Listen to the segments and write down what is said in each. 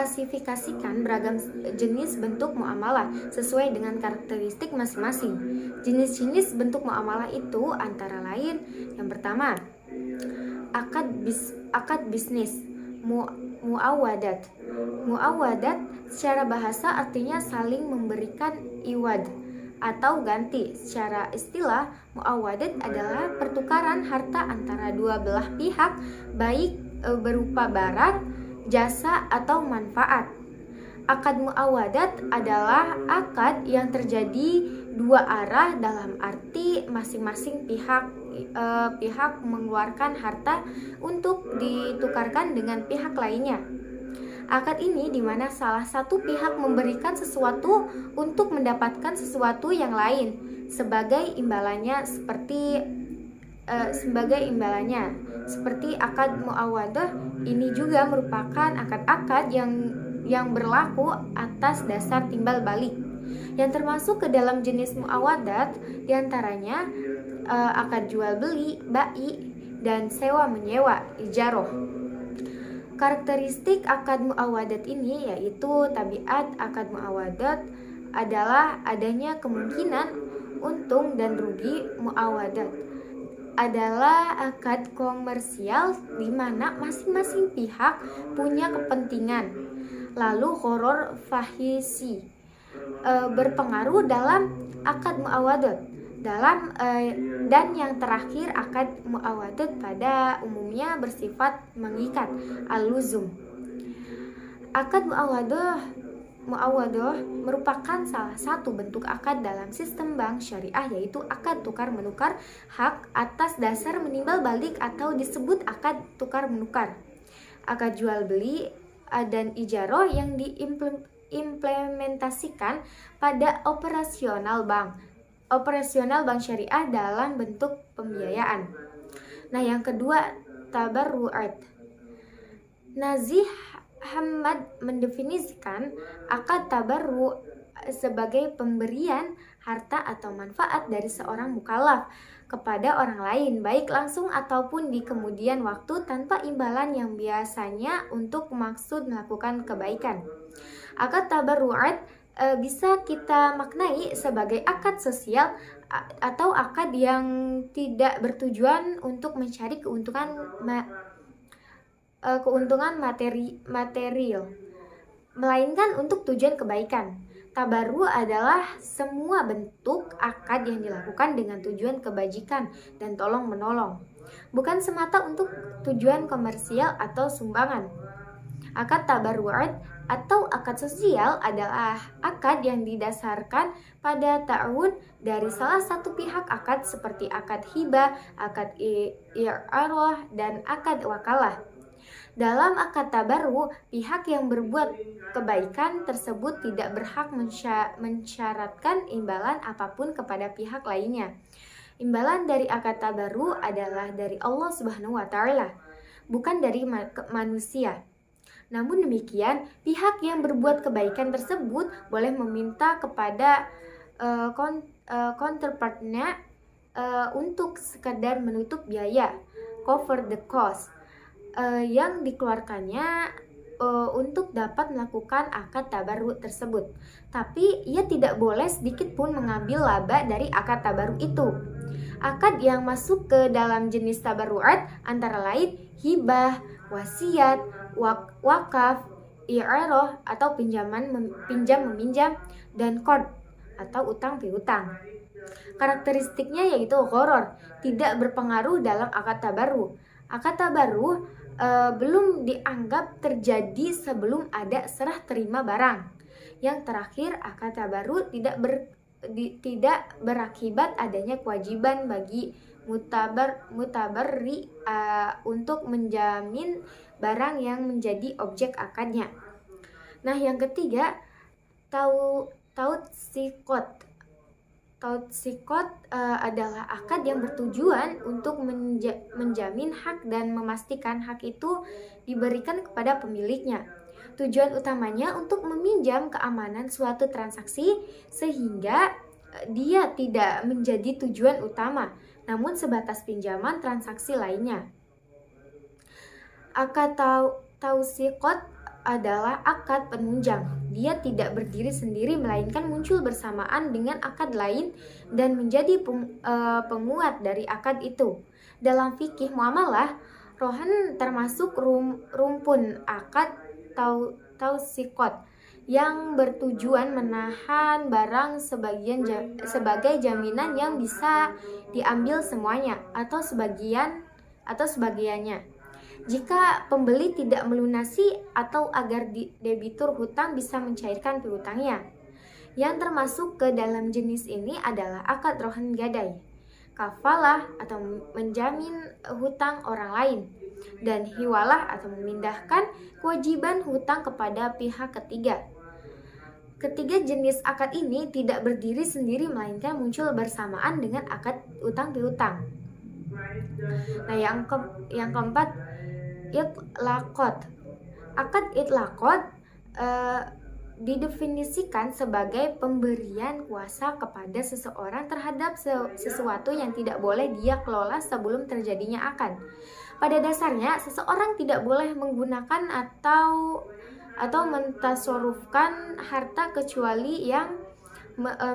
mengklasifikasikan beragam jenis bentuk muamalah sesuai dengan karakteristik masing-masing. Jenis-jenis bentuk muamalah itu antara lain: yang pertama, akad bisnis, muawadat. Muawadat secara bahasa artinya saling memberikan iwad atau ganti. Secara istilah, muawadat adalah pertukaran harta antara dua belah pihak, baik berupa barang, jasa, atau manfaat. Akad muawadat adalah akad yang terjadi dua arah dalam arti masing-masing pihak mengeluarkan harta untuk ditukarkan dengan pihak lainnya. Akad ini di mana salah satu pihak memberikan sesuatu untuk mendapatkan sesuatu yang lain sebagai imbalannya, seperti akad muawadah. Ini juga merupakan akad-akad yang berlaku atas dasar timbal balik yang termasuk ke dalam jenis muawadat, diantaranya akad jual beli, bai, dan sewa menyewa, ijaroh. Karakteristik akad muawadat ini yaitu tabiat akad muawadat adalah adanya kemungkinan untung dan rugi. Muawadat adalah akad komersial di mana masing-masing pihak punya kepentingan. Lalu gharar fahisi berpengaruh dalam akad muawadat. Dan yang terakhir, akad muawadat pada umumnya bersifat mengikat, al-luzum. Akad muawadah merupakan salah satu bentuk akad dalam sistem bank syariah, yaitu akad tukar menukar hak atas dasar menimbal balik atau disebut akad tukar menukar. Akad jual beli dan ijaroh yang diimplementasikan pada operasional bank syariah dalam bentuk pembiayaan. Nah, yang kedua, tabarru'at. Nazih Hamad mendefinisikan akad tabarru' sebagai pemberian harta atau manfaat dari seorang mukallaf kepada orang lain, baik langsung ataupun di kemudian waktu, tanpa imbalan yang biasanya untuk maksud melakukan kebaikan. Akad tabarru'at bisa kita maknai sebagai akad sosial atau akad yang tidak bertujuan untuk mencari keuntungan material, melainkan untuk tujuan kebaikan. Tabarru adalah semua bentuk akad yang dilakukan dengan tujuan kebajikan dan tolong menolong, bukan semata untuk tujuan komersial atau sumbangan. Akad tabarru'at atau akad sosial adalah akad yang didasarkan pada ta'awun dari salah satu pihak akad, seperti akad hibah, akad i'arah, dan akad wakalah. Dalam akad tabarru, pihak yang berbuat kebaikan tersebut tidak berhak mensyaratkan imbalan apapun kepada pihak lainnya. Imbalan dari akad tabarru adalah dari Allah Subhanahu wa Ta'ala, bukan dari manusia. Namun demikian, pihak yang berbuat kebaikan tersebut boleh meminta kepada counterpartnya untuk sekedar menutup biaya, cover the cost, yang dikeluarkannya untuk dapat melakukan akad tabarru tersebut. Tapi ia tidak boleh sedikit pun mengambil laba dari akad tabarru itu. Akad yang masuk ke dalam jenis tabarru'at antara lain hibah, wasiat, wakaf, i'arah atau pinjam meminjam, dan qard atau utang piutang. Karakteristiknya yaitu gharar, tidak berpengaruh dalam akad tabarru. Akad tabarru belum dianggap terjadi sebelum ada serah terima barang. Yang terakhir, akad tabarru tidak berakibat adanya kewajiban bagi mutabarri untuk menjamin barang yang menjadi objek akadnya. Nah, yang ketiga, tautsikot. Tautsikot adalah akad yang bertujuan untuk menjamin hak dan memastikan hak itu diberikan kepada pemiliknya. Tujuan utamanya untuk meminjam keamanan suatu transaksi sehingga dia tidak menjadi tujuan utama, namun sebatas pinjaman transaksi lainnya. Akad tausikot adalah akad penunjang. Dia tidak berdiri sendiri melainkan muncul bersamaan dengan akad lain dan menjadi penguat dari akad itu. Dalam fikih muamalah, rohan termasuk rumpun akad tausikot yang bertujuan menahan barang sebagai jaminan yang bisa diambil semuanya atau sebagiannya. Jika pembeli tidak melunasi atau agar debitur hutang bisa mencairkan piutangnya. Yang termasuk ke dalam jenis ini adalah akad rohan gadai, kafalah atau menjamin hutang orang lain, dan hiwalah atau memindahkan kewajiban hutang kepada pihak ketiga. Ketiga jenis akad ini tidak berdiri sendiri melainkan muncul bersamaan dengan akad utang piutang. Nah, yang keempat, itlaqot. Akad itlaqot didefinisikan sebagai pemberian kuasa kepada seseorang terhadap sesuatu yang tidak boleh dia kelola sebelum terjadinya akad. Pada dasarnya, seseorang tidak boleh menggunakan atau mentasarufkan harta kecuali yang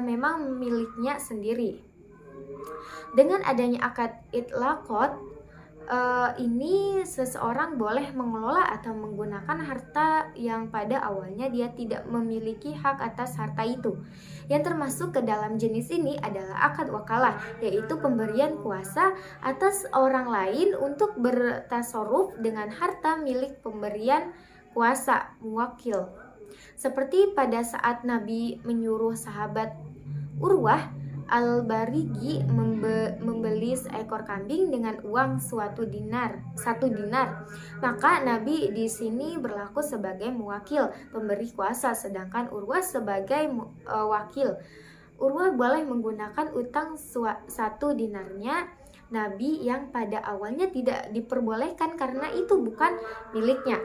memang miliknya sendiri. Dengan adanya akad itlaqot ini, seseorang boleh mengelola atau menggunakan harta yang pada awalnya dia tidak memiliki hak atas harta itu. Yang termasuk ke dalam jenis ini adalah akad wakalah, yaitu pemberian kuasa atas orang lain untuk bertasarruf dengan harta milik pemberian kuasa muwakil. Seperti pada saat Nabi menyuruh sahabat Urwah Al-Barigi membeli seekor kambing dengan uang satu dinar. Maka Nabi di sini berlaku sebagai muwakil, pemberi kuasa, sedangkan Urwah sebagai wakil. Urwah boleh menggunakan utang satu dinarnya Nabi yang pada awalnya tidak diperbolehkan karena itu bukan miliknya.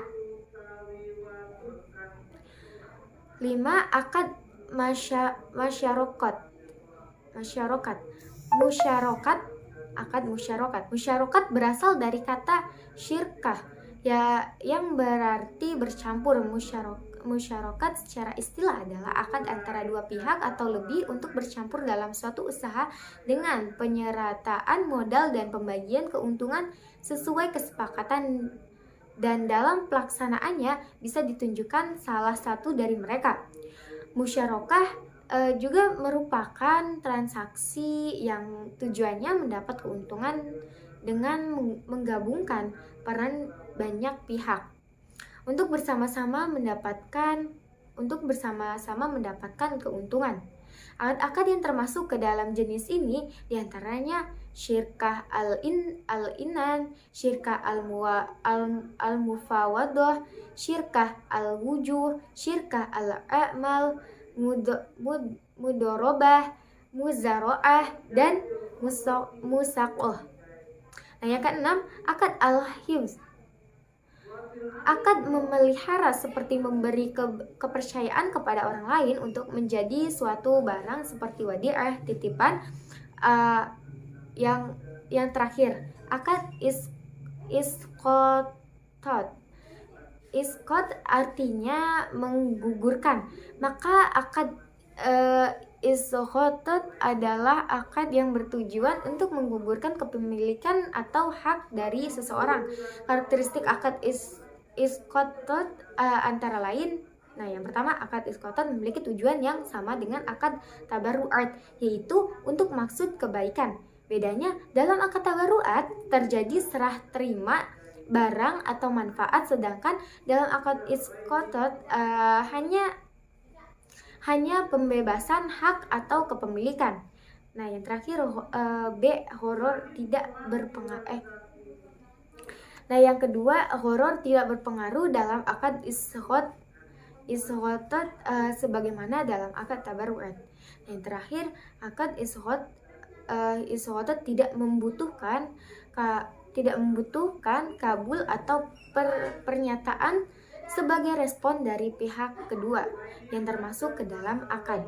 5. Akad masyarakat. Akad musyarokat berasal dari kata syirkah yang berarti bercampur. Musyarokat secara istilah adalah akad antara dua pihak atau lebih untuk bercampur dalam suatu usaha dengan penyerataan modal dan pembagian keuntungan sesuai kesepakatan, dan dalam pelaksanaannya bisa ditunjukkan salah satu dari mereka. Musyarakah juga merupakan transaksi yang tujuannya mendapat keuntungan dengan menggabungkan peran banyak pihak untuk bersama-sama mendapatkan keuntungan. Akad-akad yang termasuk ke dalam jenis ini diantaranya syirkah al-inan, syirkah al-mufawadah, syirkah al-wujuh, syirkah al-a'mal, mudorobah, muzaro'ah, dan musaqoh. Nah, yang keenam, akad al-hifz. Akad memelihara seperti memberi kepercayaan kepada orang lain untuk menjadi suatu barang seperti wadi'ah, titipan. Yang terakhir, akad isqot. Isqot artinya menggugurkan. Maka akad isqot adalah akad yang bertujuan untuk menggugurkan kepemilikan atau hak dari seseorang. Karakteristik akad isqot antara lain. Nah, yang pertama, akad isqot memiliki tujuan yang sama dengan akad tabarru'at, yaitu untuk maksud kebaikan. Bedanya, dalam akad tabarru'at terjadi serah terima barang atau manfaat, sedangkan dalam akad isqot hanya pembebasan hak atau kepemilikan. Nah, yang terakhir, horor tidak berpengaruh. Nah, yang kedua, horor tidak berpengaruh dalam akad isqot sebagaimana dalam akad tabarru'at. Yang terakhir, akad isqot tidak membutuhkan kabul atau pernyataan sebagai respon dari pihak kedua yang termasuk ke dalam akad.